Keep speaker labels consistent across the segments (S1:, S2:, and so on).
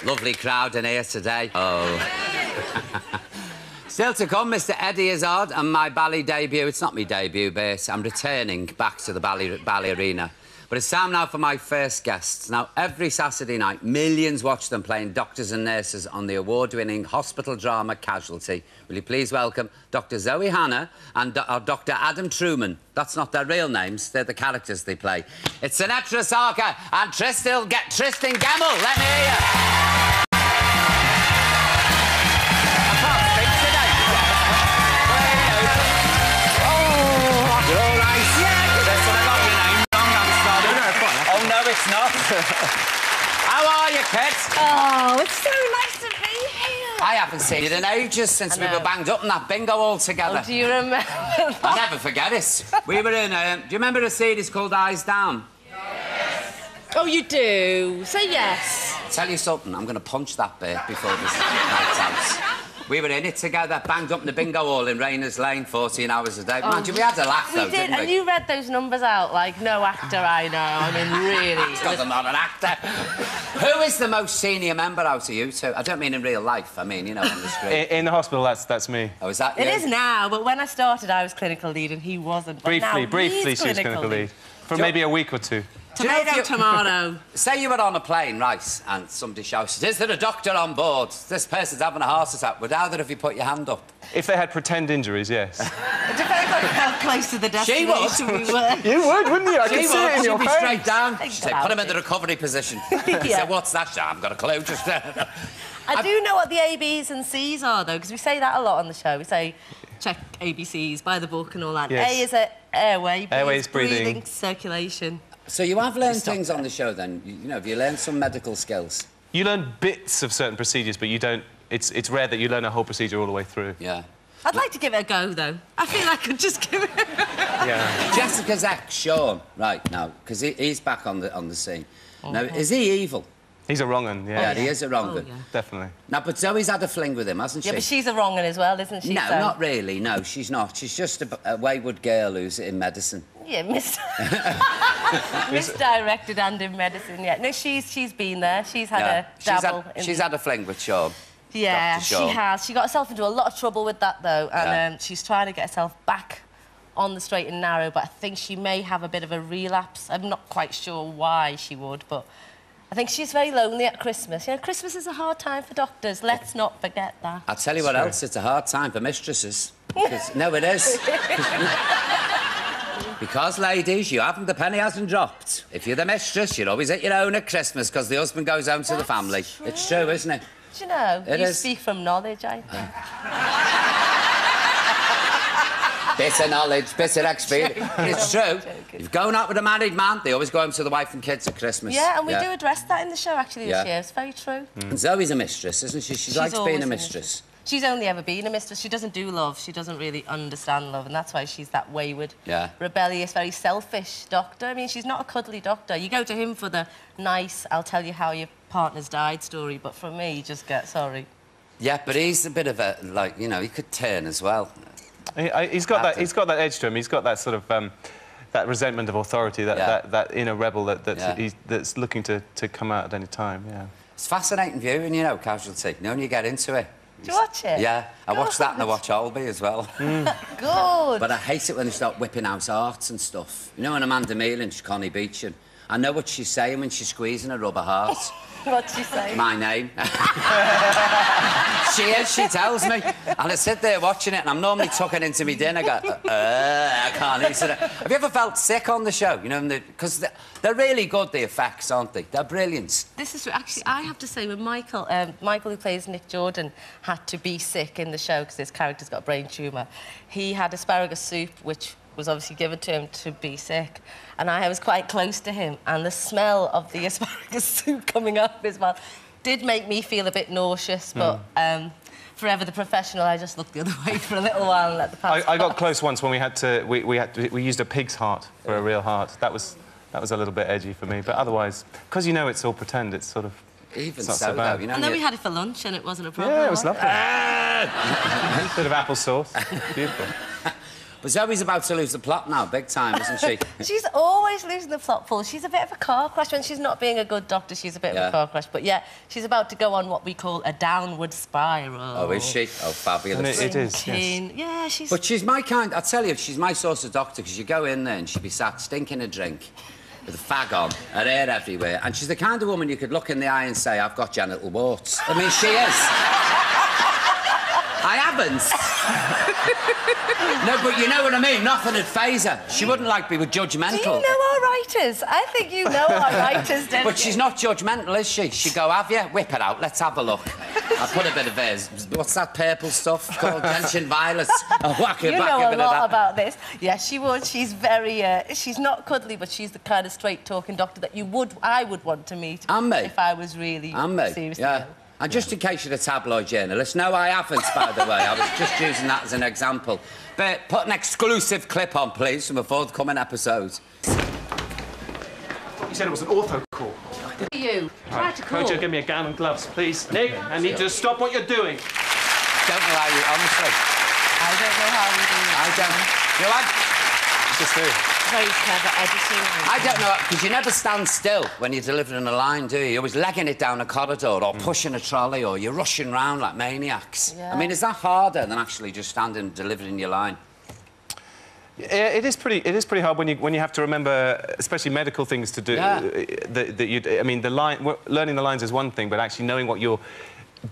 S1: Lovely crowd in here today. Oh. Still to come, Mr. Eddie Izzard and my ballet debut. It's not my debut, but I'm returning back to the ballet arena. But it's time now for my first guests. Now, every Saturday night, millions watch them playing doctors and nurses on the award-winning hospital drama Casualty. Will you please welcome Dr. Zoe Hannah and Dr. Adam Truman. That's not their real names, they're the characters they play. It's Sunetra Sarker and Tristan Gemmill. Let me hear you. I can't speak today. Oh, you're all right. Yeah, that's what I got your name wrong. I'm sorry. Oh, no, it's not. How are you, kids?
S2: Oh, it's so nice to be here.
S1: I haven't seen you in ages since we were banged up in that bingo all together.
S2: Oh, do you remember that?
S1: I never forget it. We were in, do you remember a series called Eyes Down?
S2: Yes. Oh, you do? Say yes.
S1: I'll tell you something, I'm going to punch that bit before this night's out. We were in it together, banged up in the bingo hall in Rayners Lane, 14 hours a day. Oh, man, we had a laugh, though, didn't we?
S2: And you read those numbers out like no actor I know. I mean, really.
S1: Because I'm not an actor. Who is the most senior member out of you two? I don't mean in real life, I mean, you know, on the screen.
S3: In the hospital, that's me.
S1: Oh, is that you?
S2: It is now, but when I started, I was clinical lead and he wasn't.
S3: Briefly, she was clinical lead. For maybe a week or two.
S2: Tomato.
S1: Say you were on a plane, right, and somebody shouted, "Is there a doctor on board? This person's having a heart attack." Would either of you put your hand up?
S3: If they had pretend injuries, yes.
S2: It depends on how close to the destination we were.
S3: You would, wouldn't you? I could see it in your face.
S1: She'd be straight down. She'd say, "Put him in the recovery position."
S2: Yeah.
S1: So what's that? I haven't got a clue. Just
S2: I do know what the A, B's and C's are, though, because we say that a lot on the show. We say, check ABCs, by the book and all that.
S3: Yes.
S2: A is airway, B
S3: Airways,
S2: is breathing, circulation.
S1: So you have learned things on the show, then? You know, have you learned some medical skills?
S3: You learn bits of certain procedures, but you don't... It's rare that you learn a whole procedure all the way through.
S1: Yeah.
S2: I'd like to give it a go, though. I feel I could just give it...
S3: Yeah.
S1: Jessica's ex, Sean, right, now, because he's back on the scene. Oh, now, is he evil?
S3: He's a wrong un, yeah.
S1: Yeah, he is a wrong un.
S2: Yeah.
S3: Definitely.
S1: Now, but Zoe's had a fling with him, hasn't she?
S2: Yeah, but she's a wrong un as well, isn't she?
S1: No,
S2: so...
S1: not really, no, she's not. She's just a wayward girl who's in medicine.
S2: Yeah, misdirected and in medicine, yeah. No, she's been there. She's had a dabble.
S1: She's had a fling with Sean.
S2: Yeah, she has. She got herself into a lot of trouble with that, though, and she's trying to get herself back on the straight and narrow, but I think she may have a bit of a relapse. I'm not quite sure why she would, but I think she's very lonely at Christmas. You know, Christmas is a hard time for doctors. Let's not forget that.
S1: I'll tell you what else, it's a hard time for mistresses. No, it is. Because, ladies, the penny hasn't dropped. If you're the mistress, you're always at your own at Christmas because the husband goes home to the family.
S2: True.
S1: It's true, isn't it?
S2: Do you know?
S1: You
S2: speak from knowledge, I think.
S1: Bit of knowledge, bit of experience. It's true. If you're going out with a married man, they always go home to the wife and kids at Christmas.
S2: Yeah, and we do address that in the show, actually, this year. It's very true.
S1: And Zoe's a mistress, isn't she? She likes being a mistress.
S2: She's only ever been a mistress. She doesn't do love. She doesn't really understand love, and that's why she's that wayward, rebellious, very selfish doctor. I mean, she's not a cuddly doctor. You go to him for the nice, I'll tell you how your partner's died story, but from me, you just get sorry. Yeah,
S1: but he's a bit of a, like, you know, he could turn as well.
S3: He's got that edge to him. He's got that sort of that resentment of authority, that inner rebel that's looking to come out at any time. Yeah.
S1: It's fascinating viewing, you know, Casualty. You know, when you get into it.
S2: Do you watch it?
S1: Yeah, I watch that and I watch Olby as well.
S2: Good.
S1: But I hate it when they start whipping out arts and stuff. You know, when Amanda Mealing, Connie Beecham, I know what she's saying when she's squeezing a rubber heart.
S2: What's she saying?
S1: My name. She tells me. And I sit there watching it and I'm normally tucking into me dinner. I go, I can't eat it. Have you ever felt sick on the show? You know, because they're really good, the effects, aren't they? They're brilliant.
S2: This is actually, I have to say, when Michael, who plays Nick Jordan, had to be sick in the show because his character's got a brain tumour, he had asparagus soup, which was obviously given to him to be sick, and I was quite close to him, and the smell of the asparagus soup coming up his mouth did make me feel a bit nauseous, but forever the professional, I just looked the other way for a little while and let the pass
S3: I got close once when we used a pig's heart for a real heart. That was a little bit edgy for me, but otherwise, because you know it's all pretend, it's sort of...
S1: Even
S3: it's not
S1: so
S3: bad.
S1: Though, you know,
S2: and then we had it for lunch and it wasn't a problem.
S3: Yeah, it was lovely. A bit of applesauce. Beautiful.
S1: But Zoe's about to lose the plot now, big time, isn't she?
S2: She's always losing the plot, Paul. She's a bit of a car crash. When she's not being a good doctor, she's a bit of a car crash. But yeah, she's about to go on what we call a downward spiral.
S1: Oh, is she? Oh, fabulous.
S3: It is, yes.
S2: Yeah, she's...
S1: But she's my kind... I tell you, she's my sort of doctor, because you go in there and she'd be sat stinking a drink with a fag on, her hair everywhere, and she's the kind of woman you could look in the eye and say, I've got genital warts. I mean, she is. I haven't. No, but you know what I mean? Nothing would faze her. She wouldn't like me with judgmental.
S2: Do you know our writers? I think you know our writers, don't you?
S1: But she's not judgmental, is she? She'd go, have you? Whip it out, let's have a look. I put a bit of hers. What's that purple stuff called? Gentian violets. I'll whack it
S2: you
S1: back
S2: know
S1: a bit
S2: a lot
S1: of that.
S2: about this. Yes, she would. She's very... she's not cuddly, but she's the kind of straight-talking doctor that I would want to meet.
S1: And me.
S2: If I was really seriously ill.
S1: And just in case you're a tabloid journalist, no, I haven't, by the way. I was just using that as an example. But put an exclusive clip on, please, from a forthcoming episode.
S4: You said it was an ortho call.
S2: You. Try to call.
S4: Could you give me a gown and gloves, please? Nick, I need you to stop what you're doing.
S1: Don't know how you... Honestly.
S2: I don't know how you do it.
S1: I don't... You know what?
S3: Just do.
S2: Very clever editing.
S1: I don't know, because you never stand still when you're delivering a line, do you? You're always legging it down a corridor or pushing a trolley or you're rushing round like maniacs.
S2: Yeah.
S1: I mean, is that harder than actually just standing and delivering your line?
S3: Yeah, it is pretty hard when you have to remember, especially medical things to do.
S1: Yeah.
S3: I mean, learning the lines is one thing, but actually knowing what you're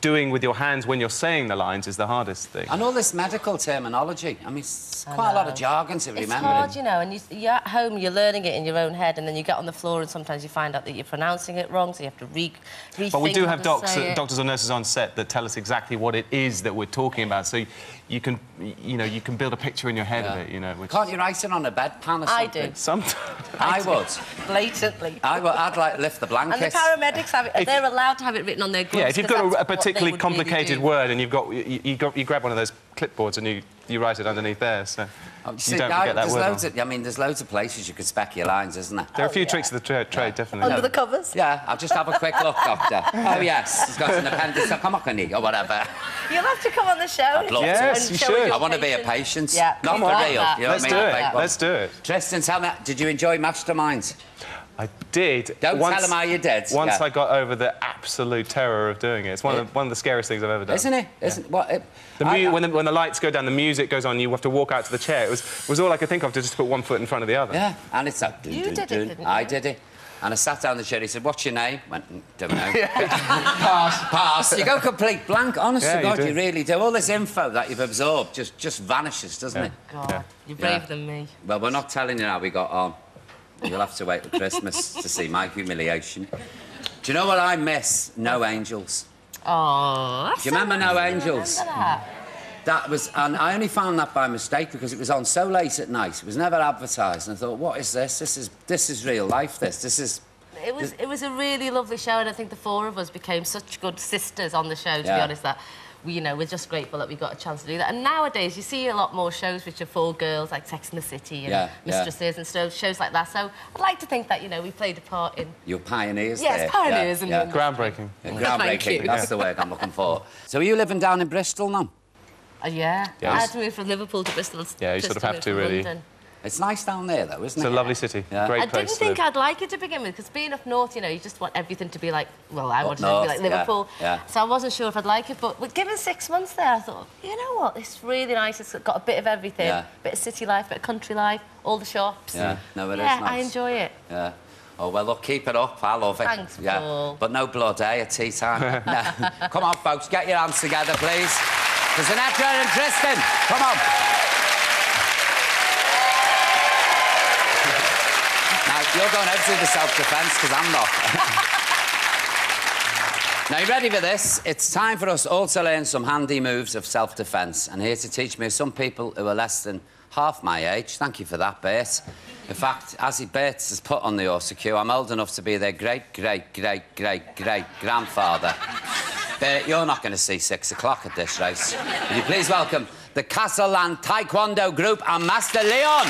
S3: doing with your hands when you're saying the lines is the hardest thing.
S1: And all this medical terminology. I mean, it's quite a lot of jargon to remember.
S2: It's hard, you know, and you're at home, you're learning it in your own head, and then you get on the floor and sometimes you find out that you're pronouncing it wrong, so you have to rethink.
S3: But we do have doctors or nurses on set that tell us exactly what it is that we're talking about, so you can build a picture in your head of it, you know.
S1: Can't you write it on a bedpan or something?
S2: I do.
S3: Sometimes.
S1: I would.
S2: Blatantly.
S1: I'd like lift the blanket.
S2: And the paramedics have it. They're allowed to have it written on their gloves.
S3: Yeah, if you've got a particularly complicated word and you grab one of those clipboards and you write it underneath there, so you don't forget that word.
S1: I mean, there's loads of places you could spec your lines, isn't there?
S3: There are a few tricks of the trade, definitely.
S2: Under the covers?
S1: Yeah, I'll just have a quick look, Doctor. Oh, yes, he's got an appendectomy or whatever.
S2: You'll have to come on the show.
S1: I'd love to.
S3: Yes, you should.
S1: I want to be a patient.
S2: Yeah,
S1: not for real. You know
S3: Let's do it. Let's do it.
S1: Tristan, tell me, did you enjoy Masterminds?
S3: I did.
S1: Don't tell them how you did.
S3: Once I got over the absolute terror of doing it. It's one of the scariest things I've ever done.
S1: Isn't it? Isn't what?
S3: When the lights go down, the music goes on, you have to walk out to the chair. It was all I could think of to just put one foot in front of the other.
S1: Yeah, and it's like...
S2: You did it, didn't you?
S1: I did it. And I sat down in the chair, he said, what's your name? Went, don't know. Pass. You go complete blank, honest to God, you really do. All this info that you've absorbed just vanishes, doesn't it?
S2: God, you're braver than me.
S1: Well, we're not telling you how we got on. You'll have to wait till Christmas to see my humiliation. Do you know what I miss? No Angels.
S2: Oh,
S1: do you remember No Angels? That was, and I only found that by mistake because it was on so late at night. It was never advertised, and I thought, what is this? This is real life. This is.
S2: It was a really lovely show, and I think the four of us became such good sisters on the show. To be honest, that. We're just grateful that we got a chance to do that. And nowadays, you see a lot more shows which are for girls, like Sex and the City and Mistresses and stuff, shows like that. So I'd like to think that, we played a part in...
S1: You're pioneers
S2: there.
S1: Yes,
S2: pioneers.
S1: Yeah.
S3: Groundbreaking.
S1: Groundbreaking, that's the word I'm looking for. So are you living down in Bristol now?
S2: Yeah. I had to move from Liverpool to Bristol.
S3: Yeah, you sort of have to, really.
S2: London.
S1: It's nice down there, though, isn't it?
S3: It's a lovely city. Yeah. Great place
S2: I didn't think I'd like it to begin with, because being up north, you just want everything to be like... Well, I wanted it to be like Liverpool.
S1: Yeah.
S2: So I wasn't sure if I'd like it, but given 6 months there, I thought, you know what, it's really nice. It's got a bit of everything. Yeah. Bit of city life, bit of country life, all the shops.
S1: Yeah, no, it is
S2: nice.
S1: nice.
S2: I enjoy it.
S1: Yeah. Oh, well, look, keep it up. I love it.
S2: Thanks, Paul.
S1: But no blood, eh, at tea time? No. Come on, folks, get your hands together, please. For Sunetra and Tristan. Come on. Now, you're going out to the self-defence, because I'm not. Now, you ready for this? It's time for us all to learn some handy moves of self-defence. And here to teach me are some people who are less than half my age. Thank you for that, Bert. In fact, as Bert has put on the autocue, I'm old enough to be their great-great-great-great-great-grandfather. Bert, you're not going to see 6 o'clock at this race. Will you please welcome the Casualty Taekwondo group and Master Leon.